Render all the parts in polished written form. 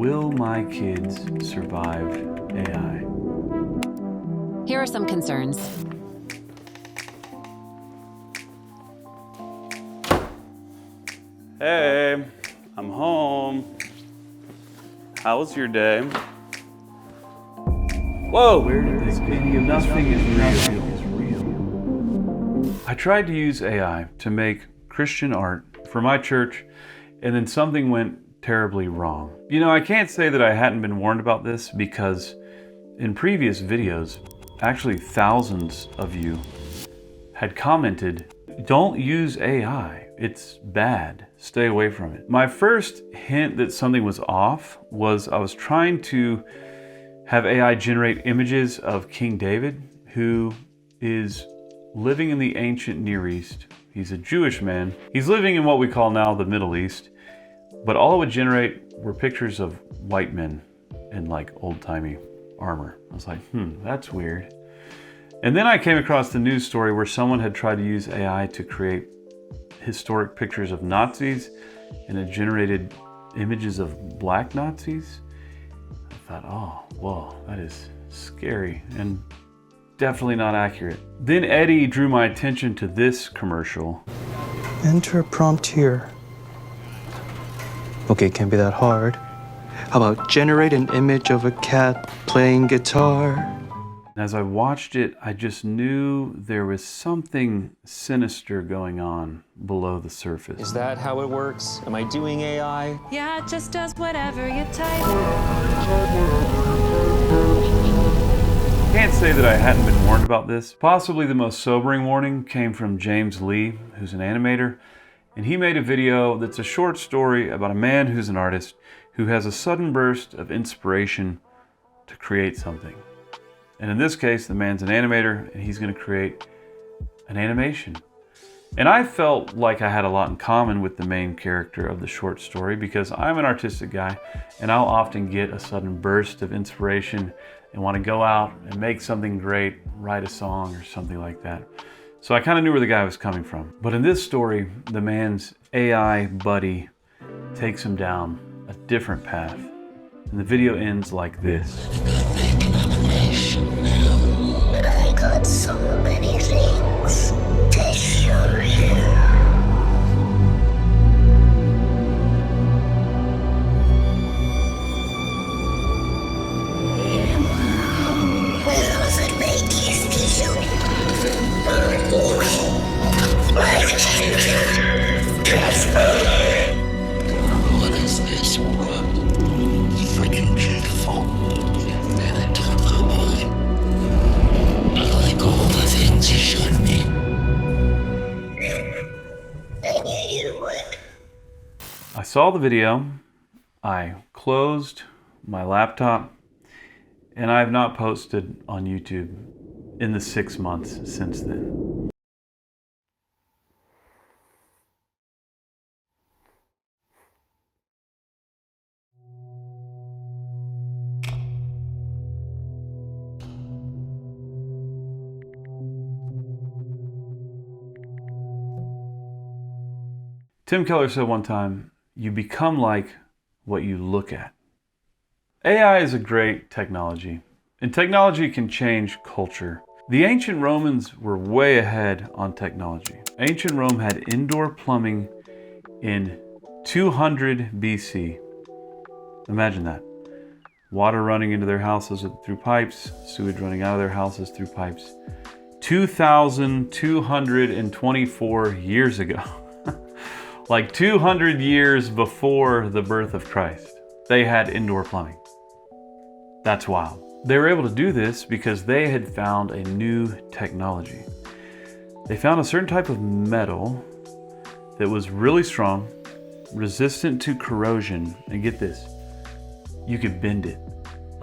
Will my kids survive AI? Here are some concerns. Hey, I'm home. How was your day? Whoa! Where did this video? Nothing is real. I tried to use AI to make Christian art for my church, and then something went terribly wrong. You know, I can't say that I hadn't been warned about this because in previous videos, actually thousands of you had commented, "Don't use AI. It's bad. Stay away from it." My first hint that something was off was I was trying to have AI generate images of King David, who is living in the ancient Near East. He's a Jewish man. He's living in what we call now the Middle East, but all it would generate were pictures of white men in like old-timey armor. I was like, that's weird. And then I came across the news story where someone had tried to use AI to create historic pictures of Nazis, and it generated images of black Nazis. I thought, oh, whoa, that is scary and definitely not accurate. Then Eddie drew my attention to this commercial. Enter a prompt here. Okay, it can't be that hard. How about generate an image of a cat playing guitar? As I watched it, I just knew there was something sinister going on below the surface. Is that how it works? Am I doing AI? Yeah, it just does whatever you type. I can't say that I hadn't been warned about this. Possibly the most sobering warning came from James Lee, who's an animator, and he made a video that's a short story about a man who's an artist who has a sudden burst of inspiration to create something. And in this case, the man's an animator and he's going to create an animation. And I felt like I had a lot in common with the main character of the short story because I'm an artistic guy and I'll often get a sudden burst of inspiration and want to go out and make something great, write a song or something like that. So I kind of knew where the guy was coming from. But in this story, the man's AI buddy takes him down a different path. And the video ends like this. I got so many things to show you. Will that make you feel what is this world? Freaking beautiful. I like all the things you showed me. I knew you would. I saw the video, I closed my laptop, and I have not posted on YouTube in the 6 months since then. Tim Keller said one time, "You become like what you look at." AI is a great technology, and technology can change culture. The ancient Romans were way ahead on technology. Ancient Rome had indoor plumbing in 200 BC. Imagine that. Water running into their houses through pipes, sewage running out of their houses through pipes. 2,224 years ago. Like 200 years before the birth of Christ, they had indoor plumbing. That's wild. They were able to do this because they had found a new technology. They found a certain type of metal that was really strong, resistant to corrosion, and get this, you could bend it.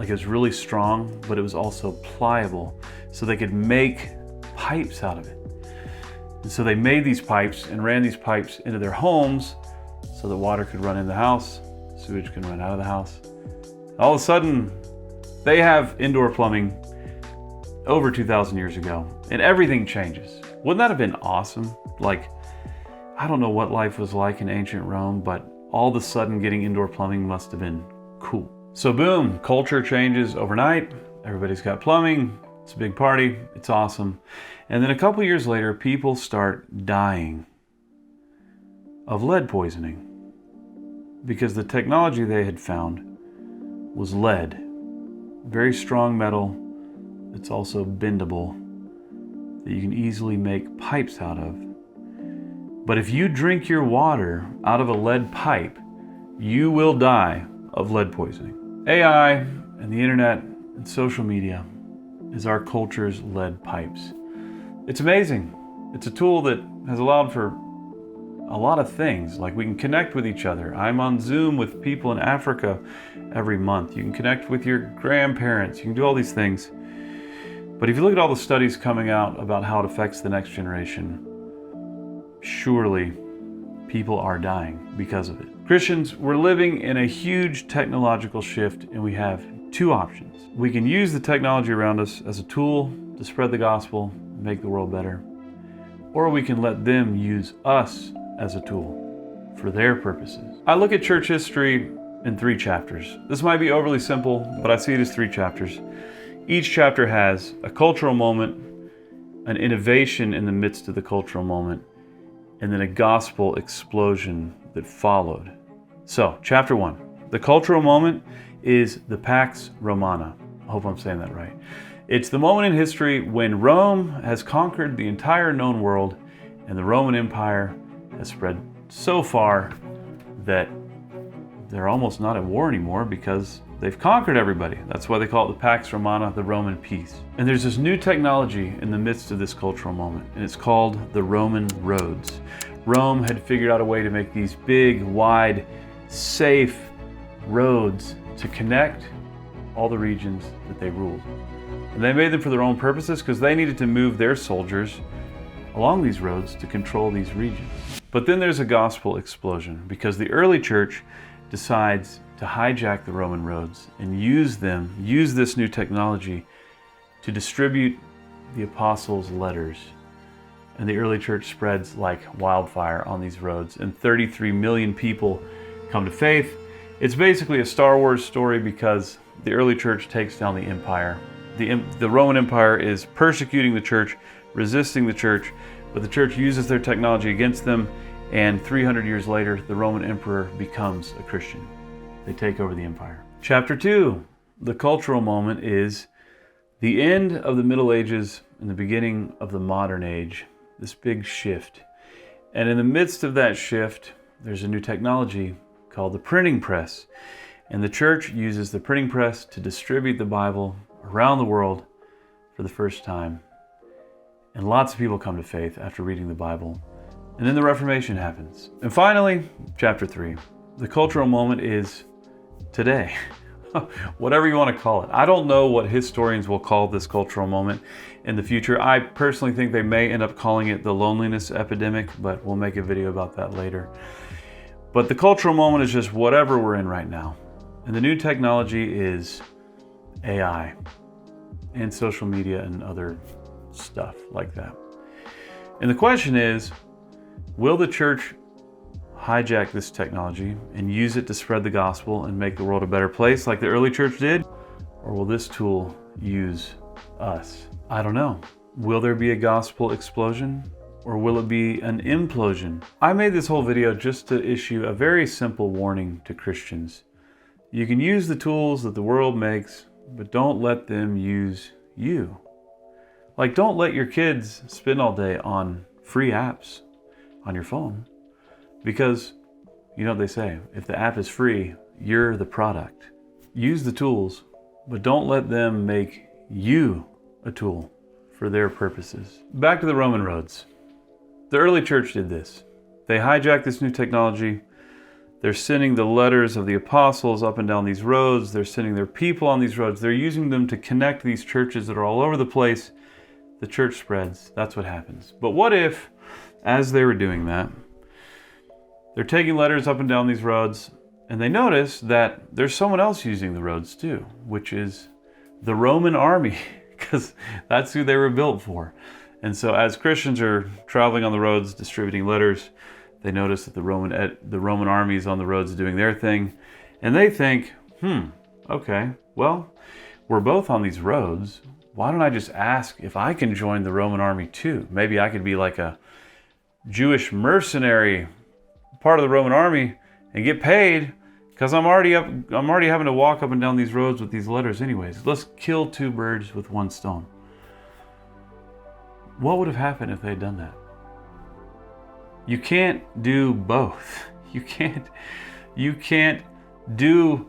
Like it was really strong, but it was also pliable, so they could make pipes out of it. And so they made these pipes and ran these pipes into their homes so that water could run in the house, sewage could run out of the house. All of a sudden, they have indoor plumbing over 2,000 years ago, and everything changes. Wouldn't that have been awesome? Like, I don't know what life was like in ancient Rome, but all of a sudden getting indoor plumbing must have been Cool. So boom, culture changes overnight. Everybody's got plumbing. It's a big party. It's awesome. And then a couple years later, people start dying of lead poisoning because the technology they had found was lead. Very strong metal. It's also bendable that you can easily make pipes out of. But if you drink your water out of a lead pipe, you will die of lead poisoning. AI and the internet and social media is our culture's lead pipes. It's amazing. It's a tool that has allowed for a lot of things, like we can connect with each other. I'm on Zoom with people in Africa every month. You can connect with your grandparents. You can do all these things. But if you look at all the studies coming out about how it affects the next generation, surely people are dying because of it. Christians, we're living in a huge technological shift, and we have two options. We can use the technology around us as a tool to spread the gospel, make the world better, or we can let them use us as a tool for their purposes. I look at church history in 3 chapters. This might be overly simple, but I see it as 3 chapters. Each chapter has a cultural moment, an innovation in the midst of the cultural moment, and then a gospel explosion that followed. So, chapter 1. The cultural moment is the Pax Romana. I hope I'm saying that right. It's the moment in history when Rome has conquered the entire known world, and the Roman Empire has spread so far that they're almost not at war anymore because they've conquered everybody. That's why they call it the Pax Romana, the Roman peace. And there's this new technology in the midst of this cultural moment, and it's called the Roman roads. Rome had figured out a way to make these big, wide, safe roads to connect all the regions that they ruled. And they made them for their own purposes because they needed to move their soldiers along these roads to control these regions. But then there's a gospel explosion because the early church decides to hijack the Roman roads and use this new technology to distribute the apostles' letters. And the early church spreads like wildfire on these roads, and 33 million people come to faith. It's basically a Star Wars story because the early church takes down the empire. The Roman Empire is persecuting the church, resisting the church, but the church uses their technology against them, and 300 years later, the Roman emperor becomes a Christian. They take over the empire. Chapter 2, the cultural moment is the end of the Middle Ages and the beginning of the modern age, this big shift. And in the midst of that shift, there's a new technology called the printing press. And the church uses the printing press to distribute the Bible around the world for the first time. And lots of people come to faith after reading the Bible. And then the Reformation happens. And finally, chapter 3. The cultural moment is today. Whatever you want to call it. I don't know what historians will call this cultural moment in the future. I personally think they may end up calling it the loneliness epidemic, but we'll make a video about that later. But the cultural moment is just whatever we're in right now. And the new technology is AI and social media and other stuff like that. And the question is, will the church hijack this technology and use it to spread the gospel and make the world a better place like the early church did? Or will this tool use us? I don't know. Will there be a gospel explosion? Or will it be an implosion? I made this whole video just to issue a very simple warning to Christians. You can use the tools that the world makes, but don't let them use you. Like, don't let your kids spend all day on free apps on your phone. Because, you know what they say, if the app is free, you're the product. Use the tools, but don't let them make you a tool for their purposes. Back to the Roman roads. The early church did this. They hijacked this new technology. They're sending the letters of the apostles up and down these roads. They're sending their people on these roads. They're using them to connect these churches that are all over the place. The church spreads. That's what happens. But what if, as they were doing that, they're taking letters up and down these roads, and they notice that there's someone else using the roads too, which is the Roman army, because that's who they were built for. And so as Christians are traveling on the roads distributing letters, they notice that the Roman army is on the roads doing their thing, and they think, Okay, well, we're both on these roads. Why don't I just ask if I can join the Roman army too? Maybe I could be like a Jewish mercenary, part of the Roman army, and get paid, because I'm already having to walk up and down these roads with these letters anyways. Let's kill two birds with one stone. What would have happened if they'd done that? You can't do both. You can't do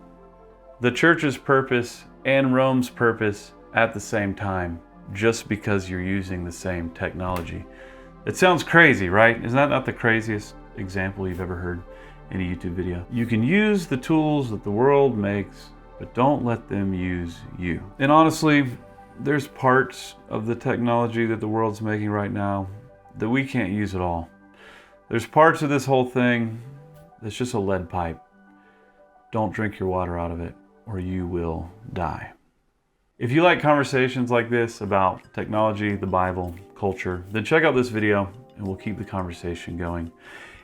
the church's purpose and Rome's purpose at the same time just because you're using the same technology. It sounds crazy, right? Isn't that not the craziest example you've ever heard in a YouTube video? You can use the tools that the world makes, but don't let them use you. And honestly, there's parts of the technology that the world's making right now that we can't use at all. There's parts of this whole thing that's just a lead pipe. Don't drink your water out of it, or you will die. If you like conversations like this about technology, the Bible, culture, then check out this video and we'll keep the conversation going.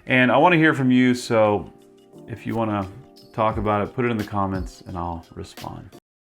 And I want to hear from you, so if you want to talk about it, put it in the comments and I'll respond.